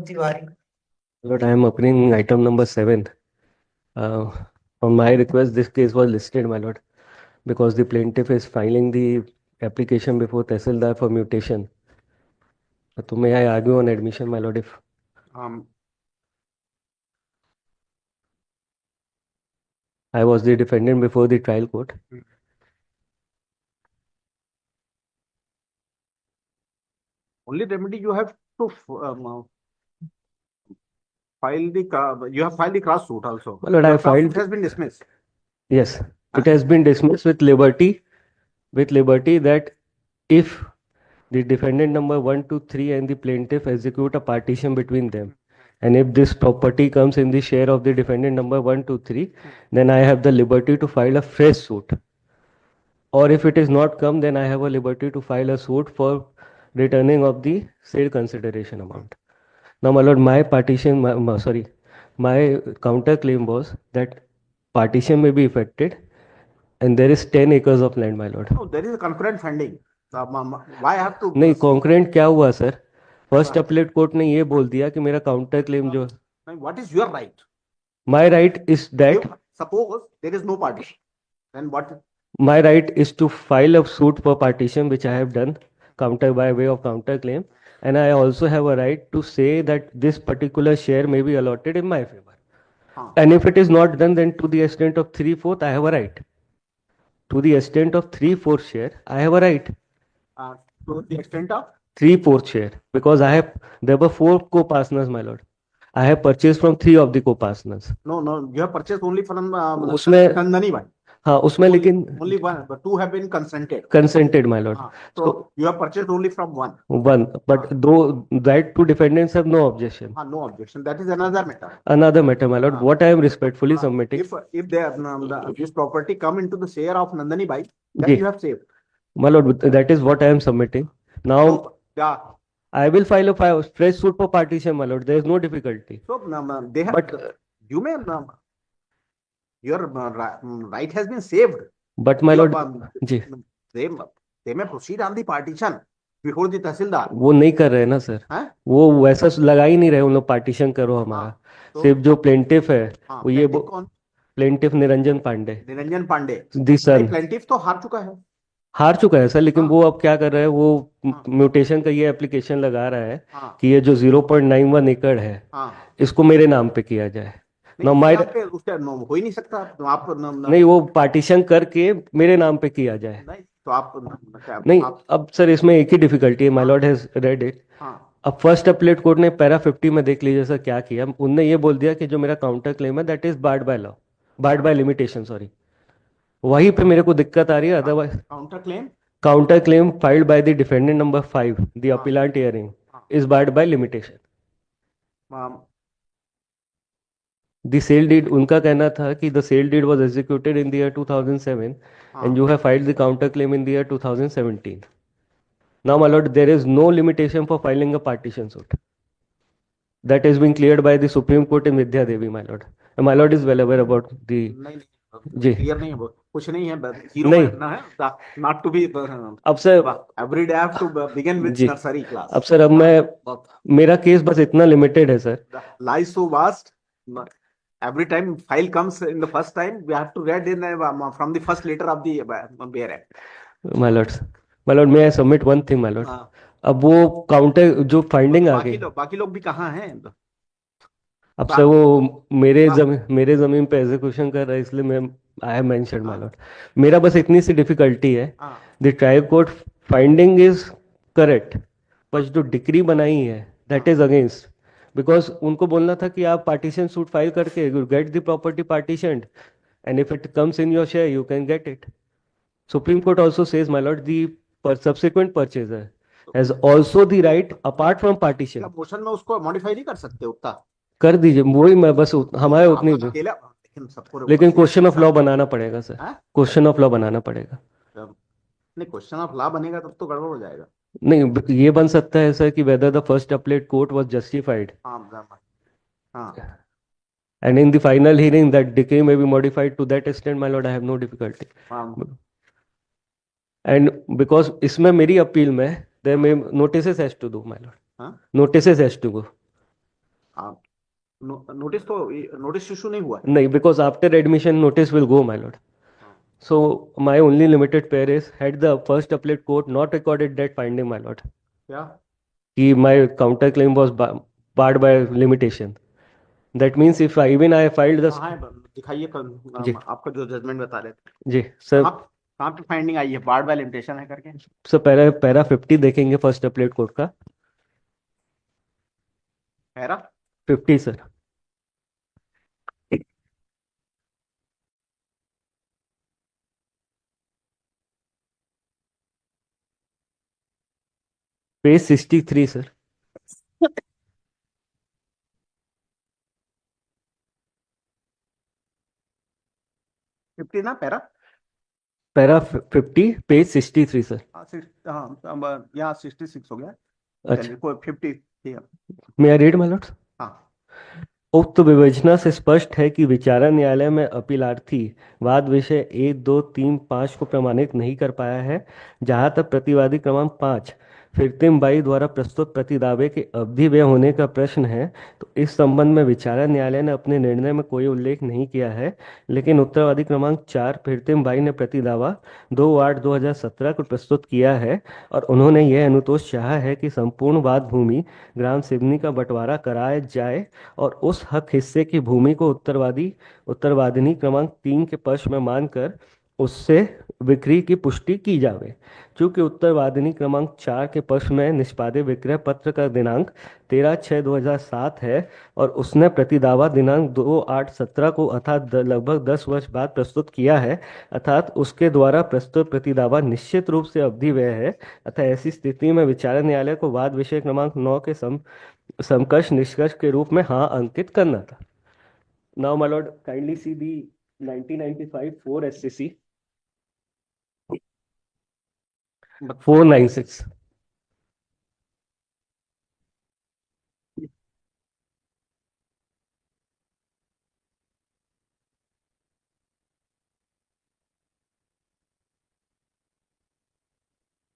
सी बारी। Lord, I am opening item number 7. Uh, on my request, this case was listed, my lord, because the plaintiff is filing the application before Tehsildar for mutation. So may I argue on admission, my lord, if Um, I was the defendant before the trial court? Only remedy you have to file the you have filed the cross suit also. My lord, Your I cross suit filed. has been dismissed. Yes, Huh? it has been dismissed with liberty that if the defendant number 1, 2, 3 and the plaintiff execute a partition between them, and if this property comes in the share of the defendant number 1, 2, 3, then I have the liberty to file a fresh suit. Or if it is not come, then I have a liberty to file a suit for returning of the sale consideration amount. Now, my lord, my counter claim was that partition may be effected, and there is 10 acres of land, my lord. No, there is a concurrent funding. Why I have to नहीं, concurrent क्या हुआ sir? First Sir. Appellate court ने ये बोल दिया कि मेरा counter claim जो what is your right? My right is that If suppose there is no partition, then what? my right is to file a suit for partition, which I have done, counter by way of counter claim, and I also have a right to say that this particular share may be allotted in my favor. And if it is not done, then to the extent of 3/4, I have a right. To the extent of 3/4 share, I have a right. To the extent of 3/4 share, because there were 4 co-partners, my lord. I have purchased from 3 of the co-partners. no, you have purchased only from उसमें Nandani bhai. हाँ उसमें लेकिन Only one, but two have been consented, my lord. So you have purchased only from one. One, but though that two defendants have no objection. No objection. That is another matter. Another matter, my lord. What I am respectfully submitting. If they this property come into the share of Nandani bhai, then Ji. you have saved. My lord, that is what I am submitting. Now Yeah. I will file a fresh suit for partition, my lord. There is no difficulty. So they have. But You may your right has been saved. but my lord, ji they may proceed on the partition before the तहसीलदार. वो नहीं कर रहे ना sir. हैं? वो वैसा लगा ही नहीं रहे उन लोग पार्टीशन करो हमारा. तो सिर्फ जो प्लेंटिफ है वो ये plaintiff कौन? प्लेंटिफ निरंजन पांडे. निरंजन पांडे. दी सन प्लेंटिफ तो हार चुका है. हार चुका है सर, लेकिन वो अब क्या कर रहा है, वो म्यूटेशन का ये एप्लीकेशन लगा रहा है कि ये जो 0.91 एकड़ है इसको मेरे नाम पे किया जाए. ना उसका हो ही नहीं सकता. आप नहीं, वो पार्टीशन करके मेरे नाम पे किया जाए. नहीं तो आप नहीं अब सर इसमें एक ही डिफिकल्टी है. My Lord has read it. अब फर्स्ट अपीलेट कोर्ट ने पैरा 50 में देख लीजिए सर क्या किया. उनने ये बोल दिया कि जो मेरा काउंटर क्लेम है that is barred by law, barred by limitation. Sorry, वहीं पे मेरे को दिक्कत आ रही है. Otherwise counter claim filed by the defendant number 5, the appellate hearing, is barred by limitation. The sale deed, उनका कहना था कि the sale deed was executed in the year 2007 and you have filed the counter claim in the year 2017. Now, my lord, there is no limitation for filing a partition suit. That has been cleared by the Supreme Court in Vidya Devi, my lord. And my lord is well aware about the. जी clear नहीं है, कुछ नहीं है. Hero नहीं बनना है, not to be. अब sir every day I have to begin with nursery class. अब सर अब मैं मेरा केस बस इतना लिमिटेड है sir. Lies so vast. Every time file comes in the first time, we have to read in from the first letter of the Bear Act. My lord, may I submit one thing, my lord? अब वो counter जो finding आ गई, बाकी लोग भी कहाँ हैं? अब सर वो मेरे जमीन पे एग्जीक्यूशन कर रहा है, इसलिए मैं I have mentioned, my Lord. मेरा बस इतनी सी डिफिकल्टी है. The trial court finding is correct, पर जो डिक्री बनाई है दैट इज अगेंस्ट. बिकॉज उनको बोलना था कि आप पार्टीशन सूट फाइल करके you get the property partitioned and if it comes in your share you can get it. Supreme Court also says, my lord, the subsequent purchaser has also the right apart from partition. Motion में उसको modify नहीं कर सकते उतना. कर दीजिए, वही मैं बस हमारे उतनी. लेकिन क्वेश्चन ऑफ लॉ बनाना पड़ेगा सर. क्वेश्चन ऑफ लॉ बनाना पड़ेगा. नहीं, क्वेश्चन ऑफ लॉ बनेगा तब तो गड़बड़ हो जाएगा. नहीं, ये बन सकता है सर कि whether the first appellate court was justified and in the final hearing that decree may be modified to that extent, my lord, I have no difficulty. And because इसमें मेरी अपील में there may notices has to do, my lord. Notices has to go. आप notice तो notice issue नहीं हुआ है। नहीं, because after admission notice will go, my lord. हाँ, So my only limited pair is, had the first appellate court not recorded that finding, my lord, क्या? कि my counter claim was barred by limitation. That means if I, even I filed the, हाँ है, दिखाइए जी आपका जो judgement बता रहे थे। जी सर। कहाँ कहाँ पे फाइंडिंग आई है, बार्ड बाय लिमिटेशन है करके? सर पैरा 50 देखेंगे फर्स्ट अपलेट कोर्ट का। Para 50 sir. Page 63 sir. 50 ना पैरा? Para 50 page 63 sir. हाँ हाँ, यहाँ 66 हो गया। अच्छा, चलिए कोई 50 ठीक है। मैं रीड माय लॉर्ड। हाँ उक्त विवेचना से स्पष्ट है कि विचारण न्यायालय में अपीलार्थी वाद विषय 1, 2, 3, 5 को प्रमाणित नहीं कर पाया है। जहां तक प्रतिवादी क्रमांक 5 फिरतिम बाई द्वारा प्रस्तुत प्रतिदावे के अवधि व्यय होने का प्रश्न है, तो इस संबंध में विचारण न्यायालय ने अपने निर्णय में कोई उल्लेख नहीं किया है। लेकिन उत्तरवादी क्रमांक 4 फिरतिम बाई ने प्रतिदावा 2/8/2017 को प्रस्तुत किया है और उन्होंने यह अनुतोष चाहा है कि संपूर्ण वाद भूमि ग्राम सिवनी का बंटवारा कराया जाए और उस हक हिस्से की भूमि को उत्तरवादिनी क्रमांक 3 के पक्ष में मानकर उससे बिक्री की पुष्टि की जावे। चूंकि उत्तरवादिनी क्रमांक 4 के पक्ष में निष्पादित विक्रय पत्र का दिनांक 13/6/2007 है और उसने प्रतिदावा दिनांक 2/8/17 को अर्थात लगभग 10 वर्ष बाद प्रस्तुत किया है, अर्थात उसके द्वारा प्रस्तुत प्रतिदावा निश्चित रूप से अवधि व्यय है। अतः ऐसी स्थिति में विचारण न्यायालय को वाद विषय क्रमांक 9 के समकक्ष निष्कर्ष के रूप में हाँ अंकित करना था। Now my lord kindly see the 1995 4 SCC 496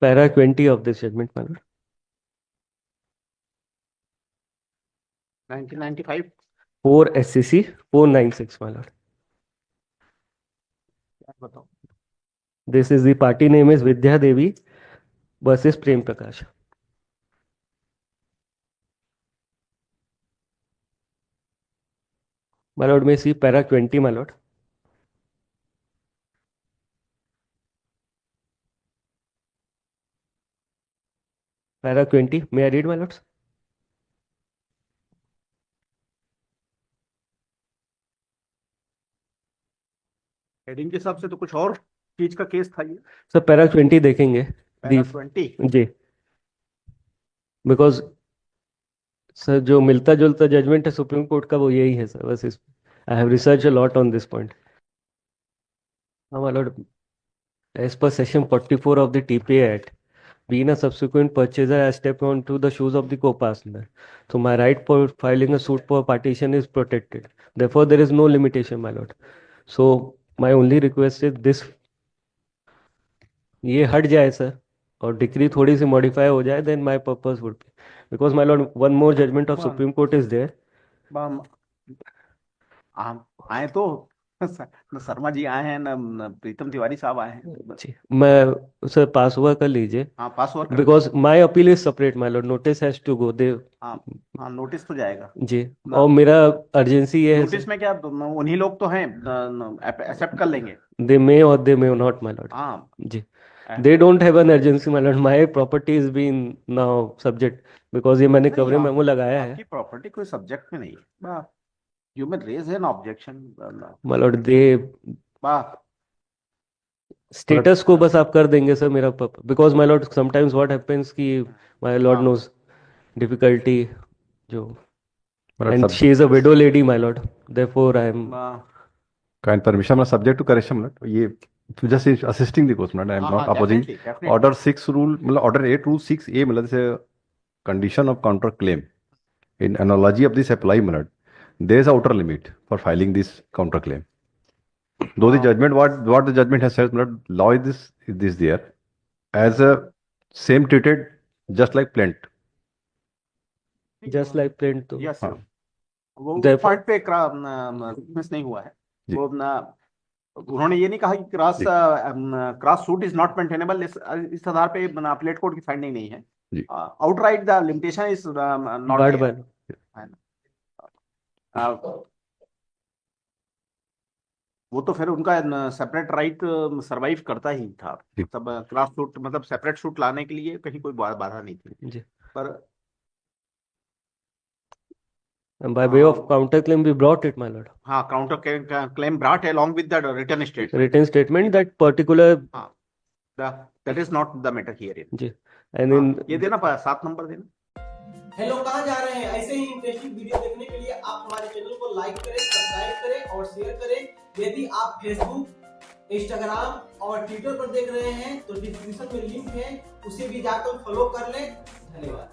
para 20 of this judgment my lord. 1995 4 SCC 496 my lord. बताओ। This is the party name is Vidya Devi versus Prem Prakash. My lord में see para 20 my lord. Para 20 may I read my lords. Heading के हिसाब से तो कुछ और चीज का केस था ये। सर पैरा 20 देखेंगे पैरा दी 20 जी, बिकॉज सर जो मिलता जुलता जजमेंट है सुप्रीम कोर्ट का वो यही है सर, बस इस I have research a lot on this point. हाँ my lord, as per section 44 of the TPA Act, being a subsequent purchaser, I step onto the shoes of the co-partner. So my right for filing a suit for partition is protected. Therefore, there is no limitation, my lord. So my only request is this, ये हट जाए sir और decree थोड़ी सी modify हो जाए, then my purpose would be, because my lord one more judgment of Supreme Court is there. आए तो न शर्मा जी आए हैं, न प्रीतम तिवारी साहब आए हैं। जी मैं सर पास हुआ कर लीजिए, हाँ पास ओवर कर because my appeal is separate my lord, notice has to go दे। हाँ हाँ, नोटिस तो जाएगा जी, और मेरा अर्जेंसी ये है नोटिस में क्या, उन्हीं लोग तो हैं, एक्सेप्ट कर लेंगे। दे मे और दे मे नॉट माय लॉर्ड। हाँ जी, they don't have an urgency my lord, my property is being now subject because ये मैंने नहीं, कवरेज मेमो लगाया है। आपकी प्रॉपर्टी कोई सब्जेक्ट में नहीं है। You may raise an objection my lord the status को बस आप कर देंगे सर मेरा, because my lord sometimes what happens कि माय लॉर्ड नोज डिफिकल्टी जो, and she is a widow lady my lord, therefore I am kind permission, I'm subject to correction, ये just is assisting the court, I am not opposing. Order 6 rule, मतलब order 8 rule 6A, मतलब जैसे condition of counter claim, in analogy of this apply, मतलब there is a outer limit for filing this counter claim. Though the judgment, what the judgment has said, मतलब law is this there as a same treated just like plaint. Just like plaint तो yes हाँ वो Therefore- point पे miss नहीं हुआ है। जी। वो उन्होंने ये नहीं कहा कि cross suit is not maintainable, इस आधार पे प्लेट कोड की फाइंडिंग नहीं है। जी। Outright the limitation is not But there. वो तो फिर उनका सेपरेट राइट सरवाइव करता ही था। जी। मतलब क्लास सूट, मतलब सेपरेट सूट लाने के लिए कहीं कोई बाधा नहीं थी। जी, पर and by way of counterclaim, we brought it, my lord. हाँ, counter claim brought along with the written statement. Written statement that particular, That is not the matter here. जी, and in ये देना 7 नंबर देना। Hello, कहाँ जा रहे हैं? ऐसे ही इंटरेस्टिंग वीडियो देखने के लिए आप हमारे चैनल को लाइक करें, सब्सक्राइब करें और शेयर करें। यदि आप फेसबुक, इंस्टाग्राम और ट्विटर पर देख रहे हैं तो डिस्क्रिप्शन में लिंक है, उसे भी जाकर फॉलो कर लें। धन्यवाद।